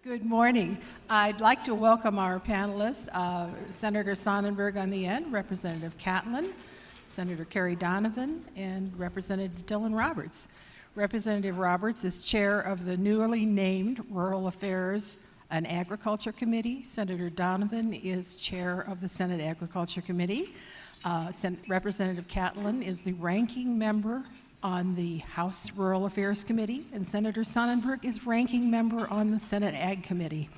Good morning. I'd like to welcome our panelists, Senator Sonnenberg on the end, Representative Catlin, Senator Kerry Donovan, and Representative Dylan Roberts. Representative Roberts is chair of the newly named Rural Affairs and Agriculture Committee. Senator Donovan is chair of the Senate Agriculture Committee. Representative Catlin is the ranking member on the House Rural Affairs Committee, and Senator Sonnenberg is ranking member on the Senate Ag Committee.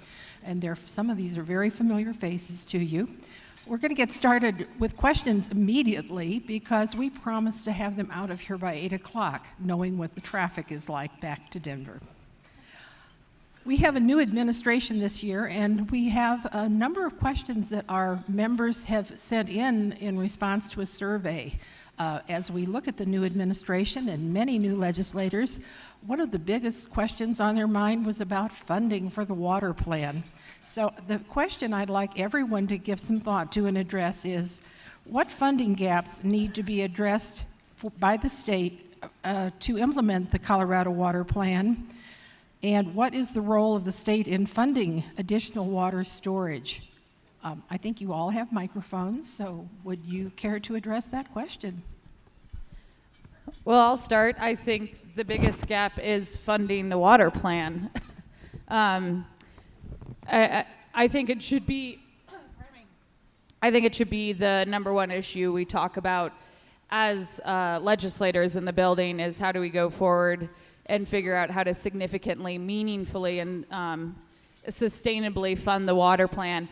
And some of these are very familiar faces to you. We're going to get started with questions immediately because we promised to have them out of here by 8 o'clock, knowing what the traffic is like back to Denver. We have a new administration this year, and we have a number of questions that our members have sent in response to a survey. As we look at the new administration and many new legislators, one of the biggest questions on their mind was about funding for the water plan. So the question I'd like everyone to give some thought to and address is, what funding gaps need to be addressed by the state to implement the Colorado Water Plan? And what is the role of the state in funding additional water storage? I think you all have microphones, so would you care to address that question? Well, I'll start. I think the biggest gap is funding the water plan. I think it should be. I think it should be the number one issue we talk about as legislators in the building is how do we go forward and figure out how to significantly, meaningfully, and sustainably fund the water plan.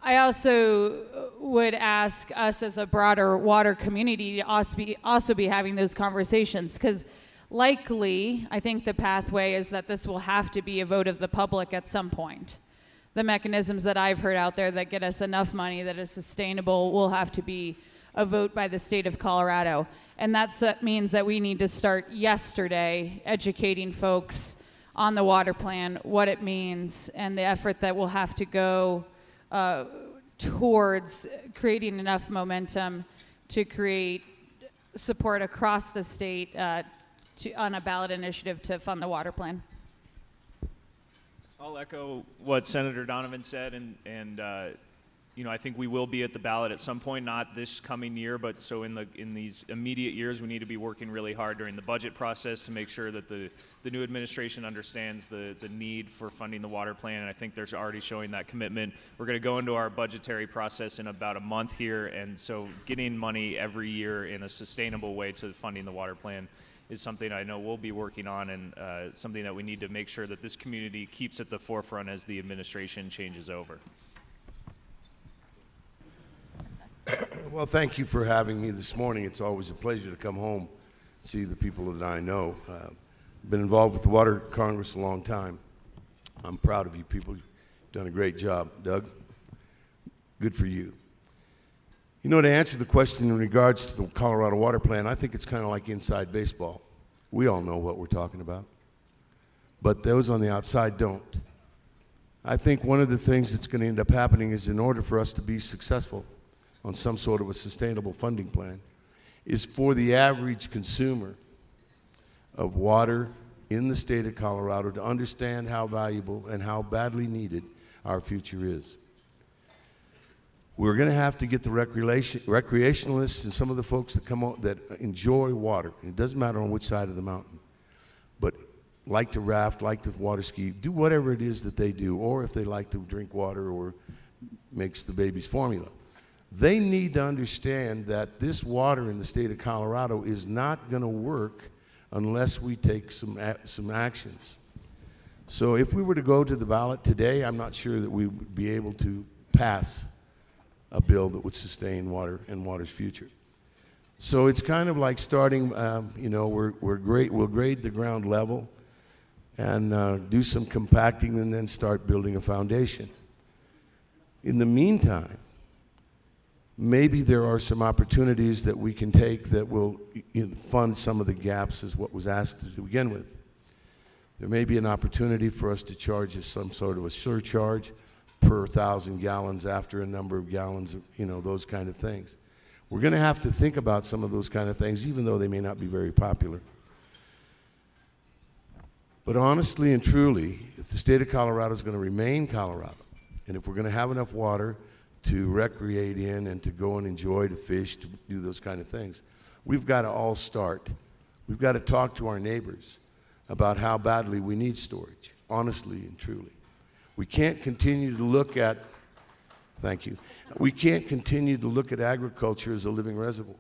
I also would ask us as a broader water community to also be having those conversations, because likely, I think the pathway is that this will have to be a vote of the public at some point. The mechanisms that I've heard out there that get us enough money that is sustainable will have to be a vote by the state of Colorado. And that means that we need to start yesterday educating folks on the water plan, what it means, and the effort that will have to go towards creating enough momentum to create support across the state on a ballot initiative to fund the water plan. I'll echo what Senator Donovan said, and I think we will be at the ballot at some point, not this coming year, but so in these immediate years, we need to be working really hard during the budget process to make sure that the new administration understands the need for funding the water plan, and I think they're already showing that commitment. We're going to go into our budgetary process in about a month here, and so getting money every year in a sustainable way to funding the water plan is something I know we'll be working on, and something that we need to make sure that this community keeps at the forefront as the administration changes over. Well, thank you for having me this morning. It's always a pleasure to come home and see the people that I know. I've been involved with the Water Congress a long time. I'm proud of you people. You've done a great job. Doug, good for you. You know, to answer the question in regards to the Colorado Water Plan, I think it's kind of like inside baseball. We all know what we're talking about, but those on the outside don't. I think one of the things that's going to end up happening is, in order for us to be successful on some sort of a sustainable funding plan, is for the average consumer of water in the state of Colorado to understand how valuable and how badly needed our future is. We're going to have to get the recreationalists and some of the folks that come out that enjoy water. It doesn't matter on which side of the mountain, but like to raft, like to water ski, do whatever it is that they do, or if they like to drink water or makes the baby's formula. They need to understand that this water in the state of Colorado is not going to work unless we take some actions. So if we were to go to the ballot today, I'm not sure that we would be able to pass a bill that would sustain water and water's future. So it's kind of like starting, we'll grade the ground level and do some compacting and then start building a foundation. In the meantime, maybe there are some opportunities that we can take that will fund some of the gaps, as what was asked to begin with. There may be an opportunity for us to charge some sort of a surcharge per 1,000 gallons after a number of gallons, those kind of things. We're going to have to think about some of those kind of things, even though they may not be very popular. But honestly and truly, if the state of Colorado is going to remain Colorado, and if we're going to have enough water to recreate in and to go and enjoy, to fish, to do those kind of things, we've got to all start. We've got to talk to our neighbors about how badly we need storage, honestly and truly. We can't continue to look at, thank you, we can't continue to look at agriculture as a living reservoir.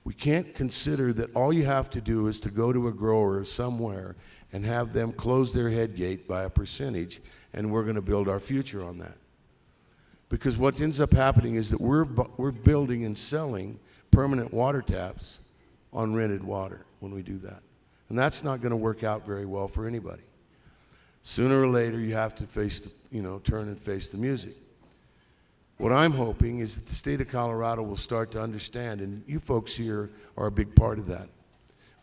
We can't consider that all you have to do is to go to a grower somewhere and have them close their head gate by a percentage, and we're going to build our future on that. Because what ends up happening is that we're building and selling permanent water taps on rented water when we do that. And that's not going to work out very well for anybody. Sooner or later, you have to face the, turn and face the music. What I'm hoping is that the state of Colorado will start to understand, and you folks here are a big part of that.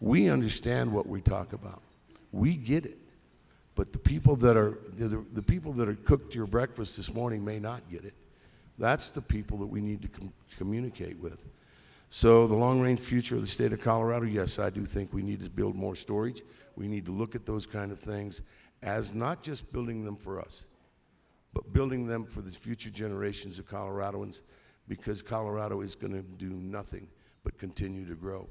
We understand what we talk about. We get it. But the people that are cooked your breakfast this morning may not get it. That's the people that we need to communicate with. So the long-range future of the state of Colorado, yes, I do think we need to build more storage. We need to look at those kind of things as not just building them for us, but building them for the future generations of Coloradoans, because Colorado is going to do nothing but continue to grow.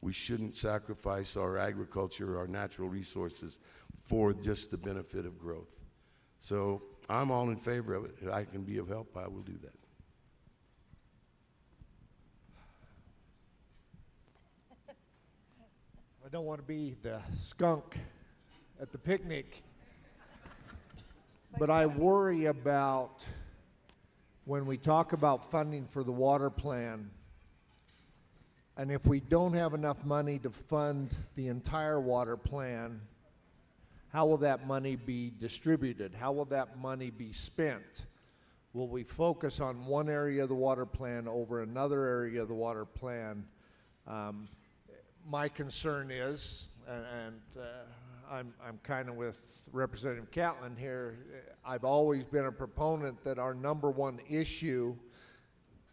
We shouldn't sacrifice our agriculture, our natural resources for just the benefit of growth. So I'm all in favor of it. If I can be of help, I will do that. I don't want to be the skunk at the picnic, but I worry about when we talk about funding for the water plan, and if we don't have enough money to fund the entire water plan, how will that money be distributed? How will that money be spent? Will we focus on one area of the water plan over another area of the water plan? My concern is, I'm kind of with Representative Catlin here, I've always been a proponent that our number one issue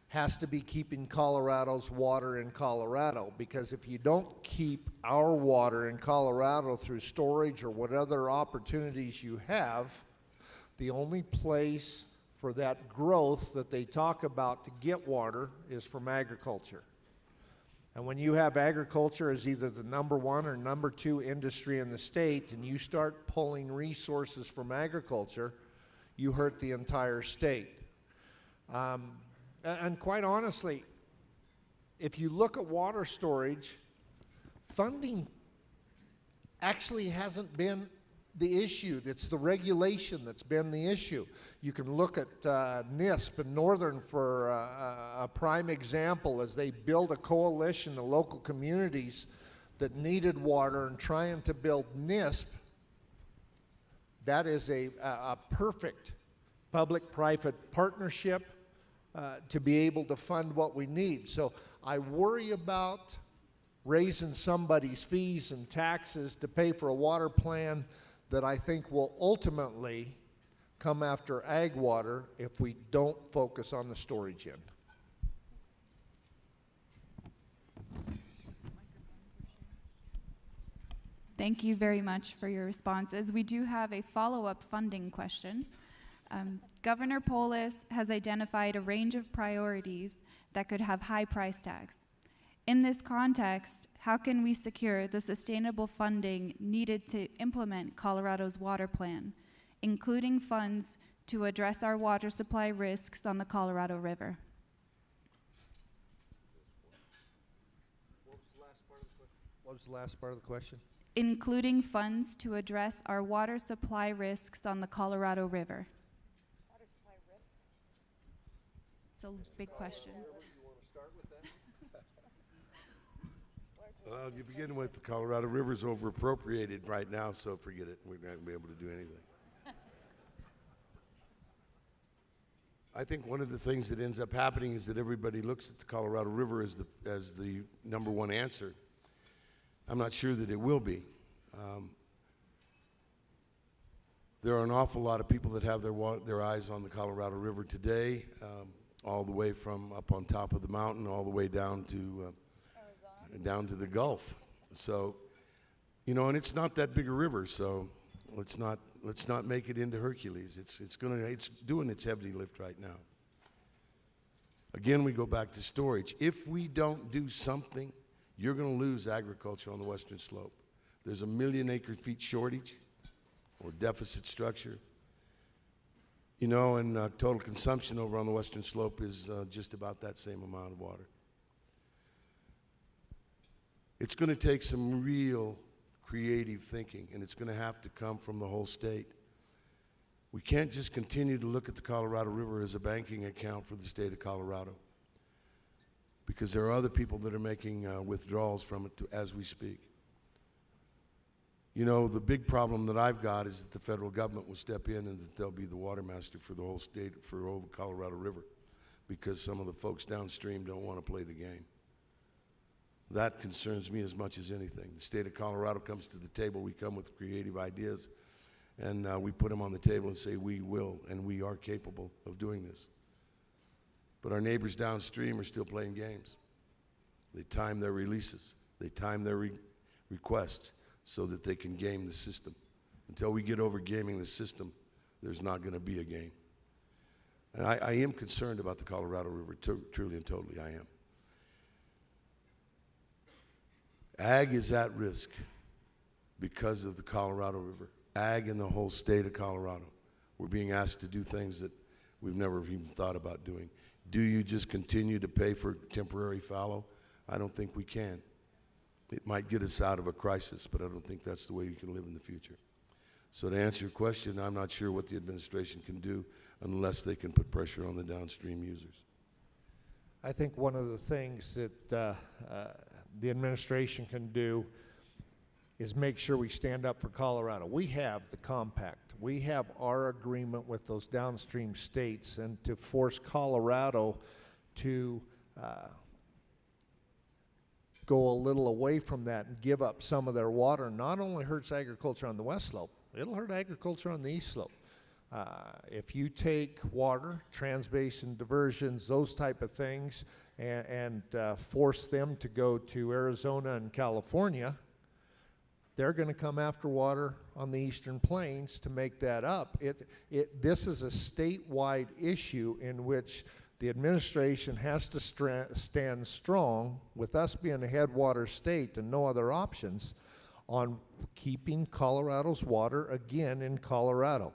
has to be keeping Colorado's water in Colorado, because if you don't keep our water in Colorado through storage or what other opportunities you have, the only place for that growth that they talk about to get water is from agriculture. And when you have agriculture as either the number one or number two industry in the state, and you start pulling resources from agriculture, you hurt the entire state. And quite honestly, if you look at water storage, funding actually hasn't been the issue. It's the regulation that's been the issue. You can look at NISP and Northern for a prime example as they build a coalition of local communities that needed water and trying to build NISP. That is a perfect public-private partnership to be able to fund what we need. So I worry about raising somebody's fees and taxes to pay for a water plan that I think will ultimately come after ag water if we don't focus on the storage end. Thank you very much for your responses. We do have a follow-up funding question. Governor Polis has identified a range of priorities that could have high price tags. In this context, how can we secure the sustainable funding needed to implement Colorado's water plan, including funds to address our water supply risks on the Colorado River? What was the last part of the question? Including funds to address our water supply risks on the Colorado River. Water supply risks? It's a big question. You want to start with that? You begin with the Colorado River's over-appropriated right now, so forget it. We're not going to be able to do anything. I think one of the things that ends up happening is that everybody looks at the Colorado River as the number one answer. I'm not sure that it will be. There are an awful lot of people that have their eyes on the Colorado River today, all the way from up on top of the mountain all the way down to the Gulf. So You know, and it's not that big a river, so let's not make it into Hercules. It's doing its heavy lift right now. Again, we go back to storage. If we don't do something, you're going to lose agriculture on the western slope. There's a 1 million acre-feet shortage or deficit structure. You know, and total consumption over on the western slope is just about that same amount of water. It's going to take some real creative thinking, and it's going to have to come from the whole state. We can't just continue to look at the Colorado River as a banking account for the state of Colorado, because there are other people that are making withdrawals from it as we speak. You know, the big problem that I've got is that the federal government will step in and that they'll be the water master for the whole state, for all the Colorado River, because some of the folks downstream don't want to play the game. That concerns me as much as anything. The state of Colorado comes to the table, we come with creative ideas, and we put them on the table and say we will and we are capable of doing this. But our neighbors downstream are still playing games. They time their releases, they time their requests so that they can game the system. Until we get over gaming the system, there's not going to be a game. And I am concerned about the Colorado River, truly and totally I am. Ag is at risk because of the Colorado River. Ag in the whole state of Colorado. We're being asked to do things that we've never even thought about doing. Do you just continue to pay for temporary fallow? I don't think we can. It might get us out of a crisis, but I don't think that's the way you can live in the future. So to answer your question, I'm not sure what the administration can do unless they can put pressure on the downstream users. I think one of the things that the administration can do is make sure we stand up for Colorado. We have the compact. We have our agreement with those downstream states, and to force Colorado to go a little away from that and give up some of their water not only hurts agriculture on the west slope, it'll hurt agriculture on the east slope. If you take water, transbasin diversions, those type of things, and force them to go to Arizona and California, they're going to come after water on the eastern plains to make that up. This is a statewide issue in which the administration has to stand strong, with us being a headwater state and no other options, on keeping Colorado's water again in Colorado.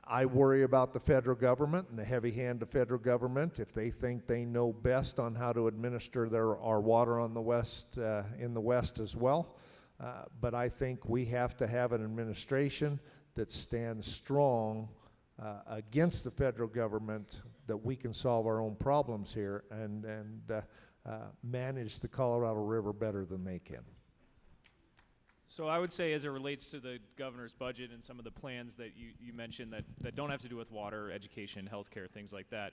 I worry about the federal government and the heavy hand of federal government if they think they know best on how to administer our water on the west, in the west as well. But I think we have to have an administration that stands strong against the federal government, that we can solve our own problems here and manage the Colorado River better than they can. So I would say, as it relates to the governor's budget and some of the plans that you mentioned that don't have to do with water, education, healthcare, things like that,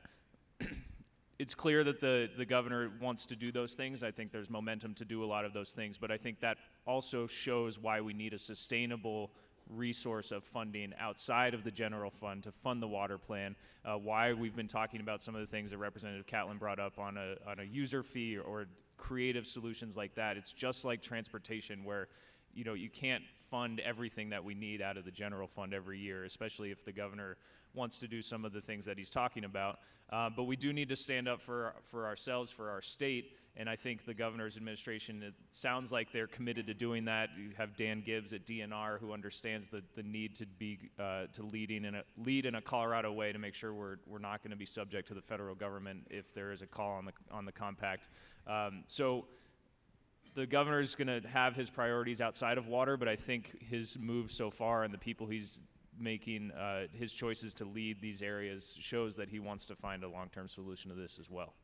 it's clear that the governor wants to do those things. I think there's momentum to do a lot of those things, but I think that also shows why we need a sustainable resource of funding outside of the general fund to fund the water plan, why we've been talking about some of the things that Representative Catlin brought up on a user fee or creative solutions like that. It's just like transportation, where you can't fund everything that we need out of the general fund every year, especially if the governor wants to do some of the things that he's talking about. But we do need to stand up for ourselves, for our state, and I think the governor's administration, it sounds like they're committed to doing that. You have Dan Gibbs at DNR, who understands the need to be to lead in a Colorado way to make sure we're not going to be subject to the federal government if there is a call on the compact. So the governor is going to have his priorities outside of water, but I think his move so far and the people he's making, his choices to lead these areas, shows that he wants to find a long-term solution to this as well.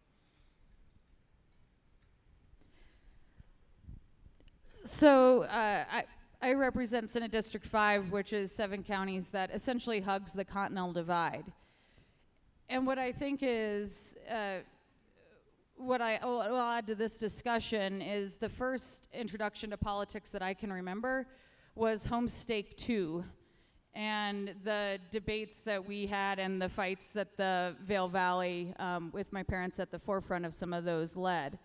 So I represent Senate District 5, which is 7 counties that essentially hugs the Continental Divide. And what I think is, what I'll add to this discussion is the first introduction to politics that I can remember was Homestake 2, and the debates that we had and the fights that the Vail Valley, with my parents at the forefront of some of those, led.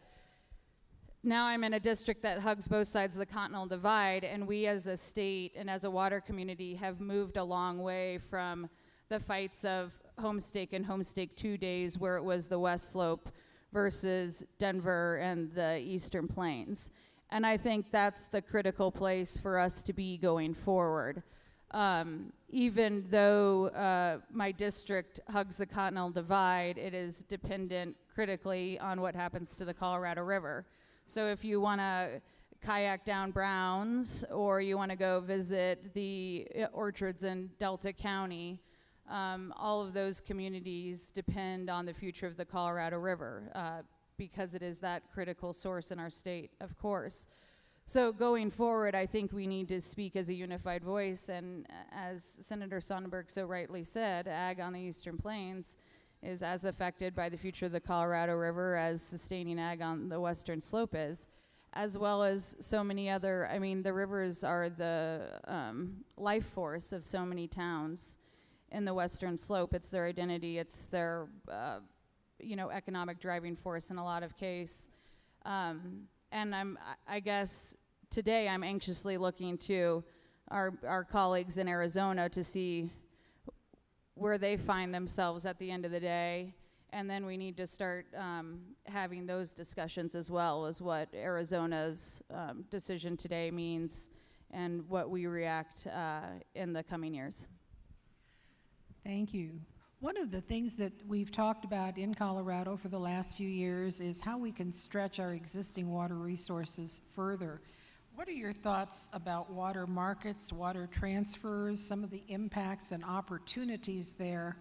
now I'm in a district that hugs both sides of the Continental Divide, and we as a state and as a water community have moved a long way from the fights of Homestake and Homestake 2 days, where it was the West Slope versus Denver and the Eastern Plains. And I think that's the critical place for us to be going forward. Even though my district hugs the Continental Divide, it is dependent critically on what happens to the Colorado River. So if you want to kayak down Browns, or you want to go visit the orchards in Delta County, all of those communities depend on the future of the Colorado River because it is that critical source in our state, of course. So going forward, I think we need to speak as a unified voice, and as Senator Sonnenberg so rightly said, ag on the Eastern Plains is as affected by the future of the Colorado River as sustaining ag on the Western Slope is, as well as so many other, I mean, the rivers are the life force of so many towns in the Western Slope. It's their identity, it's their, economic driving force in a lot of cases. And I guess today I'm anxiously looking to our colleagues in Arizona to see where they find themselves at the end of the day. And then we need to start having those discussions as well as what Arizona's decision today means and what we react in the coming years. Thank you. One of the things that we've talked about in Colorado for the last few years is how we can stretch our existing water resources further. What are your thoughts about water markets, water transfers, some of the impacts and opportunities there?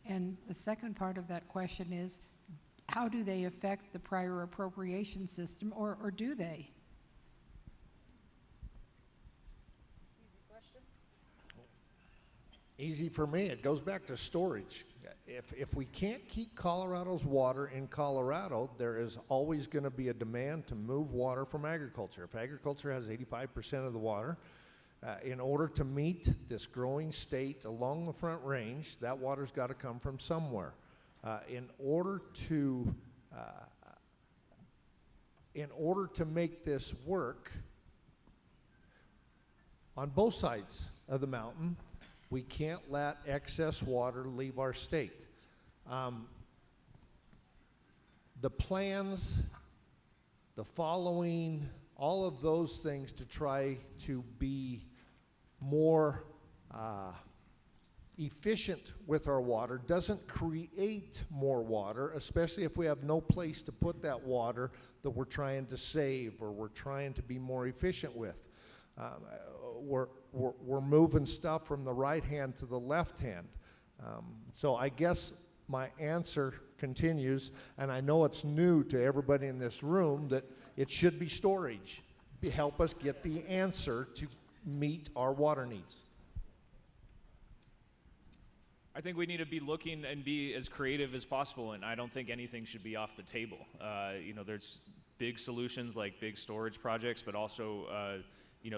And the second part of that question is, how do they affect the prior appropriation system, or do they? Easy for me. It goes back to storage. If we can't keep Colorado's water in Colorado, there is always going to be a demand to move water from agriculture. If agriculture has 85% of the water, in order to meet this growing state along the Front Range, that water's got to come from somewhere. In order to make this work, on both sides of the mountain, we can't let excess water leave our state. The plans, the following, all of those things to try to be more efficient with our water doesn't create more water, especially if we have no place to put that water that we're trying to save or we're trying to be more efficient with. We're moving stuff from the right hand to the left hand. So I guess my answer continues, and I know it's new to everybody in this room, that it should be storage. Help us get the answer to meet our water needs. I think we need to be looking and be as creative as possible, and I don't think anything should be off the table. There's big solutions like big storage projects, but also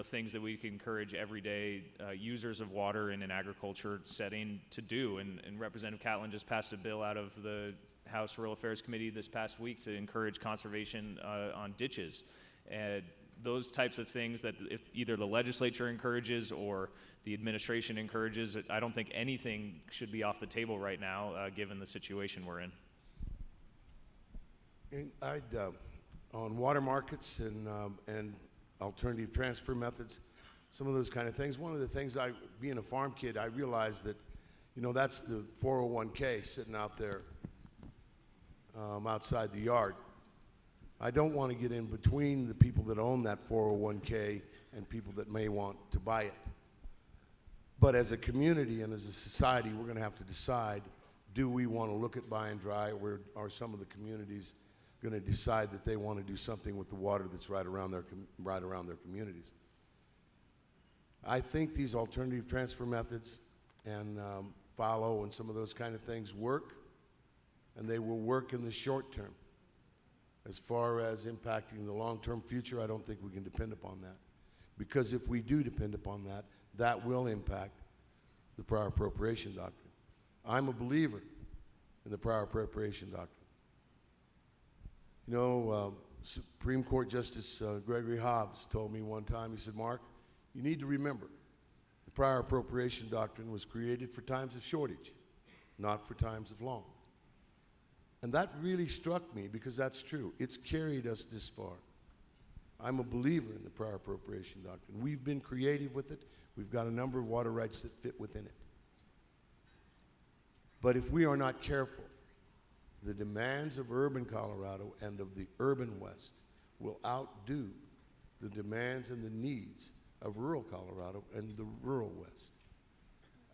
things that we can encourage everyday users of water in an agriculture setting to do. And Representative Catlin just passed a bill out of the House Rural Affairs Committee this past week to encourage conservation on ditches. And those types of things that if either the legislature encourages or the administration encourages, I don't think anything should be off the table right now, given the situation we're in. On water markets and alternative transfer methods, some of those kind of things. One of the things, being a farm kid, I realized that, that's the 401k sitting out there outside the yard. I don't want to get in between the people that own that 401k and people that may want to buy it. But as a community and as a society, we're going to have to decide, do we want to look at buy and dry, or are some of the communities going to decide that they want to do something with the water that's right around their communities? I think these alternative transfer methods and follow and some of those kind of things work, and they will work in the short term. As far as impacting the long-term future, I don't think we can depend upon that. Because if we do depend upon that, that will impact the prior appropriation doctrine. I'm a believer in the prior appropriation doctrine. Supreme Court Justice Gregory Hobbs told me one time, he said, Mark, you need to remember the prior appropriation doctrine was created for times of shortage, not for times of long. And that really struck me because that's true. It's carried us this far. I'm a believer in the prior appropriation doctrine. We've been creative with it. We've got a number of water rights that fit within it. But if we are not careful, the demands of urban Colorado and of the urban West will outdo the demands and the needs of rural Colorado and the rural West.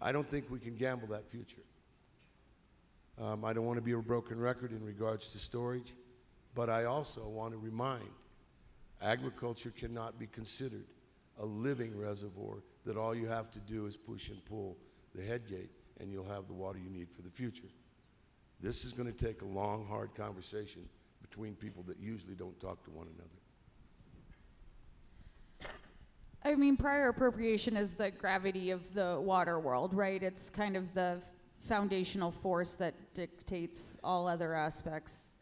I don't think we can gamble that future. I don't want to be a broken record in regards to storage, but I also want to remind agriculture cannot be considered a living reservoir that all you have to do is push and pull the head gate and you'll have the water you need for the future. This is going to take a long, hard conversation between people that usually don't talk to one another. I mean, prior appropriation is the gravity of the water world, right? It's kind of the foundational force that dictates all other aspects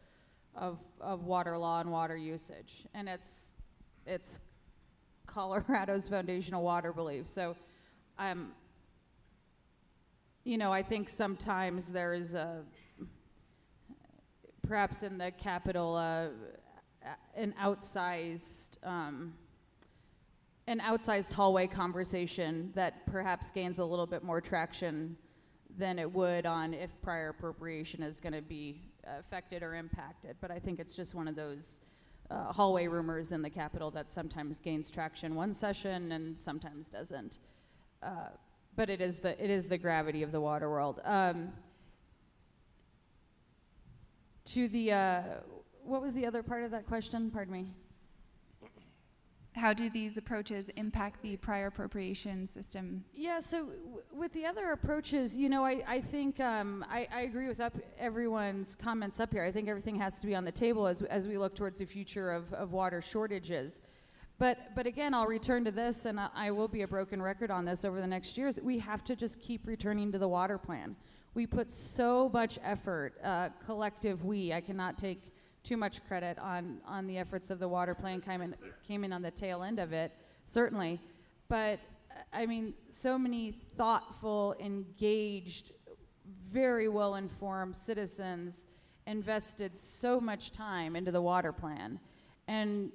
of water law and water usage. And it's Colorado's foundational water belief. So, you know, I think sometimes there's perhaps in the Capitol an outsized hallway conversation that perhaps gains a little bit more traction than it would on if prior appropriation is going to be affected or impacted. But I think it's just one of those hallway rumors in the Capitol that sometimes gains traction one session and sometimes doesn't. But it is the gravity of the water world. To the what was the other part of that question? Pardon me. How do these approaches impact the prior appropriation system? Yeah, so with the other approaches, you know, I think I agree with everyone's comments up here. I think everything has to be on the table as we look towards the future of water shortages. But again, I'll return to this, and I will be a broken record on this over the next years. We have to just keep returning to the water plan. We put so much effort, collective we. I cannot take too much credit on the efforts of the water plan came in on the tail end of it, certainly. But I mean, so many thoughtful, engaged, very well-informed citizens invested so much time into the water plan. And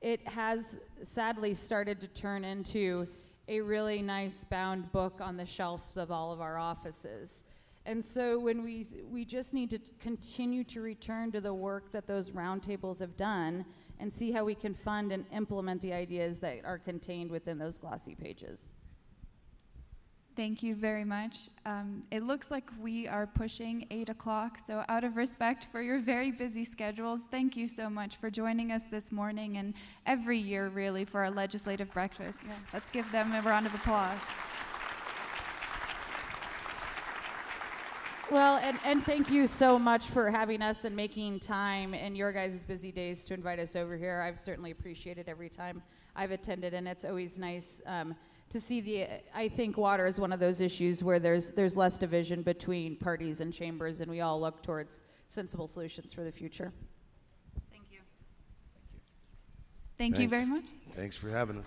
it has sadly started to turn into a really nice bound book on the shelves of all of our offices. And so when we just need to continue to return to the work that those roundtables have done and see how we can fund and implement the ideas that are contained within those glossy pages. Thank you very much. It looks like we are pushing 8 o'clock, so out of respect for your very busy schedules, thank you so much for joining us this morning and every year, really, for our legislative breakfast. Yeah. Let's give them a round of applause. Well, and thank you so much for having us and making time in your guys' busy days to invite us over here. I've certainly appreciated every time I've attended, and it's always nice to see I think water is one of those issues where there's less division between parties and chambers, and we all look towards sensible solutions for the future. Thank you. Thank you very much. Thanks for having us.